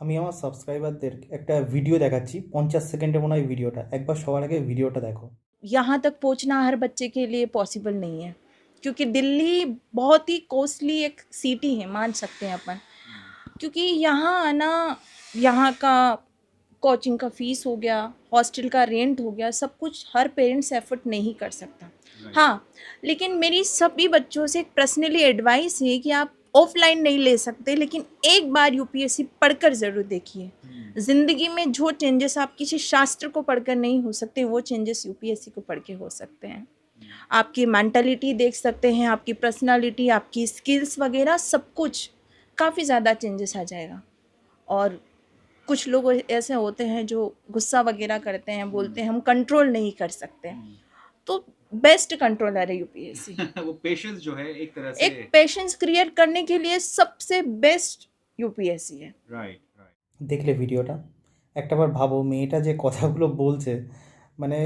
আমি আমার সাবস্ক্রাইবারদের একটা ভিডিও দেখাচ্ছি, 50 সেকেন্ডের মনে হয় ভিডিওটা। একবার সবার আগে ভিডিওটা দেখো। यहाँ तक पहुँचना हर बच्चे के लिए पॉसिबल नहीं है, क्योंकि दिल्ली बहुत ही कॉस्टली एक सिटी है, मान सकते हैं अपन। क्योंकि यहाँ आना, यहाँ का कोचिंग का फीस हो गया, हॉस्टल का रेंट हो गया, सब कुछ हर पेरेंट्स एफर्ट नहीं कर सकता। हाँ, लेकिन मेरी सभी बच्चों से एक पर्सनली एडवाइस है कि आप ऑफलाइन नहीं ले सकते, लेकिन एक बार यूपीएससी पढ़कर ज़रूर देखिए। ज़िंदगी में जो चेंजेस आप किसी शास्त्र को पढ़कर नहीं हो सकते, वो चेंजेस यूपीएससी को पढ़ के हो सकते हैं। आपकी मेंटालिटी देख सकते हैं, आपकी पर्सनालिटी, आपकी स्किल्स वगैरह सब कुछ काफ़ी ज़्यादा चेंजेस आ जाएगा। और कुछ लोग ऐसे होते हैं जो गुस्सा वगैरह करते हैं, बोलते हैं हम कंट्रोल नहीं कर सकते, तो बेस्ट कंट्रोलर है यूपीएससी। वो पेशेंस जो है एक तरह से एक पेशेंस क्रिएट करने के लिए सबसे बेस्ट यूपीएससी है। Right right. দেখলে ভিডিওটা একটাবার ভাবো, মেয়েটা যে কথাগুলো বলছে, মানে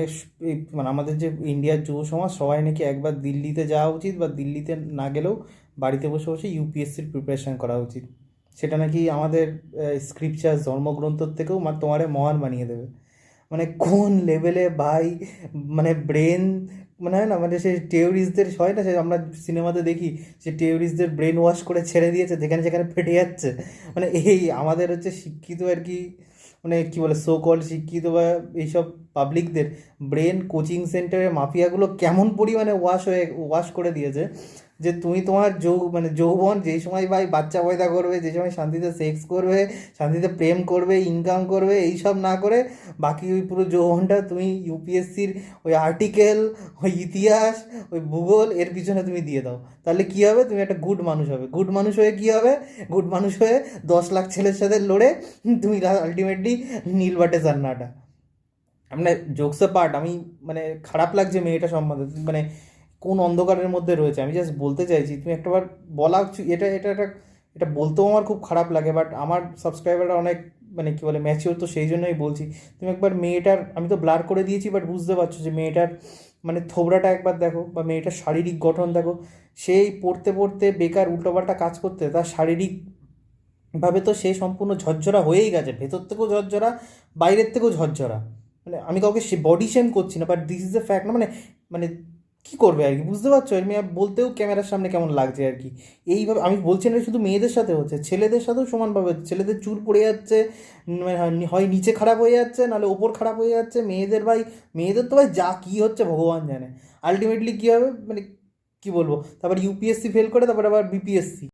মানে আমাদের যে ইন্ডিয়ার যুব সমাজ সবাই নাকি একবার দিল্লিতে যাওয়া উচিত, বা দিল্লিতে না গেলেও বাড়িতে বসে বসে ইউপিএসসির প্রিপারেশান করা উচিত। সেটা নাকি আমাদের স্ক্রিপচার ধর্মগ্রন্থর থেকেও তোমারে মহান বানিয়ে দেবে। মানে কোন লেভেলে ভাই, মানে ব্রেন, মানে হয় না, মানে সেই টেররিস্টদের হয় না, সে আমরা সিনেমাতে দেখি, সে টেররিস্টদের ব্রেন ওয়াশ করে ছেড়ে দিয়েছে, যেখানে সেখানে ফেটে যাচ্ছে। মানে এই আমাদের হচ্ছে শিক্ষিত আর কি, মানে কী বলে, সো কল্ড শিক্ষিত বা এইসব পাবলিকদের ব্রেন কোচিং সেন্টারের মাফিয়াগুলো কেমন পরিমাণে ওয়াশ করে দিয়েছে, যে তুমি তোমার মানে যৌবন যেই সময় ভাই বাচ্চা পয়দা করবে, যে সময় শান্তিতে সেক্স করবে, শান্তিতে প্রেম করবে, ইনকাম করবে, এইসব না করে বাকি ওই পুরো যৌবনটা তুমি ইউপিএসসির ওই আর্টিকেল, ওই ইতিহাস, ওই ভূগোল এর পিছনে তুমি দিয়ে দাও। তাহলে কী হবে? তুমি একটা গুড মানুষ হবে। গুড মানুষ হয়ে কী হবে? গুড মানুষ হয়ে 10 লাখ ছেলের সাথে লড়ে তুমি আলটিমেটলি নীলবাটে জান্নাটা। মানে জোকস পার্ট, আমি মানে খারাপ লাগছে মেয়েটা সম্বন্ধে, মানে কোন অন্ধকারের মধ্যে রয়েছে। আমি জাস্ট বলতে চাইছি, তুমি একটাবার বলা, এটা এটা এটা এটা বলতেও আমার খুব খারাপ লাগে, বাট আমার সাবস্ক্রাইবাররা অনেক মানে কী বলে ম্যাচিওর, তো সেই জন্যই বলছি। তুমি একবার মেয়েটার, আমি তো ব্লার করে দিয়েছি, বাট বুঝতে পারছো যে মেয়েটার মানে থোবড়াটা একবার দেখো, বা মেয়েটার শারীরিক গঠন দেখো। সেই পড়তে পড়তে বেকার উল্টোপাল্টা কাজ করতে তার শারীরিকভাবে তো সে সম্পূর্ণ ঝরঝরা হয়েই গেছে, ভেতর থেকেও ঝরঝরা, বাইরের থেকেও ঝরঝরা। মানে আমি কাউকে সে বডি শেম করছি না, but this is a fact না। মানে মানে কী করবে আর কি, বুঝতে পারছো? আমি বলতেও ক্যামেরার সামনে কেমন লাগছে আর কি। এইভাবে আমি বলছি না শুধু মেয়েদের সাথে হচ্ছে, ছেলেদের সাথেও সমানভাবে হচ্ছে। ছেলেদের চুল পড়ে যাচ্ছে, হয় নিচে খারাপ হয়ে যাচ্ছে, নাহলে ওপর খারাপ হয়ে যাচ্ছে। মেয়েদের ভাই, মেয়েদের তো ভাই যা কী হচ্ছে ভগবান জানে। আলটিমেটলি কী হবে, মানে কী বলবো, তারপর ইউপিএসসি ফেল করে তারপর আবার বিপিএসসি।